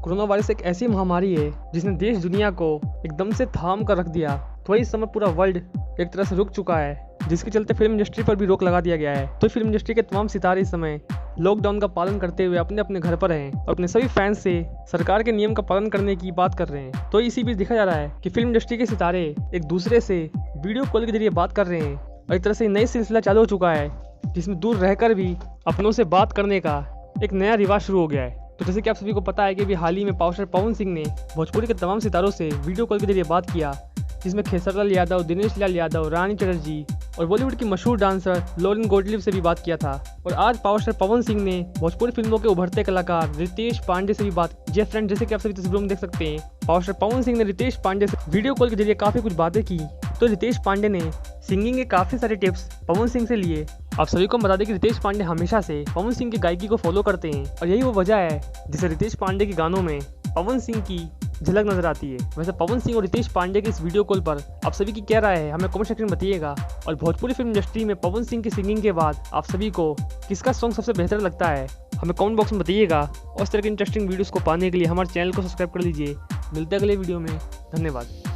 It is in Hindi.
कोरोना वायरस एक ऐसी महामारी है जिसने देश दुनिया को एकदम से थाम कर रख दिया। तो इस समय पूरा वर्ल्ड एक तरह से रुक चुका है, जिसके चलते फिल्म इंडस्ट्री पर भी रोक लगा दिया गया है। तो फिल्म इंडस्ट्री के तमाम सितारे इस समय लॉकडाउन का पालन करते हुए अपने अपने घर पर हैं और अपने सभी फैंस से सरकार के नियम का पालन करने की बात कर रहे हैं। तो इसी बीच देखा जा रहा है कि फिल्म इंडस्ट्री के सितारे एक दूसरे से वीडियो कॉल के जरिए बात कर रहे हैं और एक तरह से नई सिलसिला चालू हो चुका है, जिसमें दूर रहकर भी अपनों से बात करने का एक नया रिवाज शुरू हो गया है। तो जैसे कि आप सभी को पता है कि अभी हाल ही में पावर स्टार पवन सिंह ने भोजपुरी के तमाम सितारों से वीडियो कॉल के जरिए बात किया, जिसमें खेसरलाल यादव, दिनेश लाल यादव, रानी चटर्जी और बॉलीवुड की मशहूर डांसर लॉरेन गोटलिब से भी बात किया था। और आज पावर स्टार पवन सिंह ने भोजपुरी फिल्मों के उभरते कलाकार रितेश पांडे से भी बात की। फ्रेंड, जैसे कि आप सभी तस्वीरों में देख सकते हैं, पावर स्टार पवन सिंह ने रितेश पांडे से वीडियो कॉल के जरिए काफ़ी कुछ बातें की। तो रितेश पांडे ने सिंगिंग के काफ़ी सारे टिप्स पवन सिंह से लिए। आप सभी को बता दें कि रितेश पांडे हमेशा से पवन सिंह की गायकी को फॉलो करते हैं और यही वो वजह है जिसे रितेश पांडे के गानों में पवन सिंह की झलक नजर आती है। वैसे पवन सिंह और रितेश पांडे की इस वीडियो कॉल पर आप सभी की क्या राय है, हमें कमेंट सेक्शन में बताइएगा। और भोजपुरी फिल्म इंडस्ट्री में पवन सिंह की सिंगिंग के बाद आप सभी को किसका सॉन्ग सबसे बेहतर लगता है, हमें कमेंट बॉक्स में बताइएगा। और इस तरह के इंटरेस्टिंग वीडियोस को पाने के लिए हमारे चैनल को सब्सक्राइब कर लीजिए। मिलते हैं अगले वीडियो में। धन्यवाद।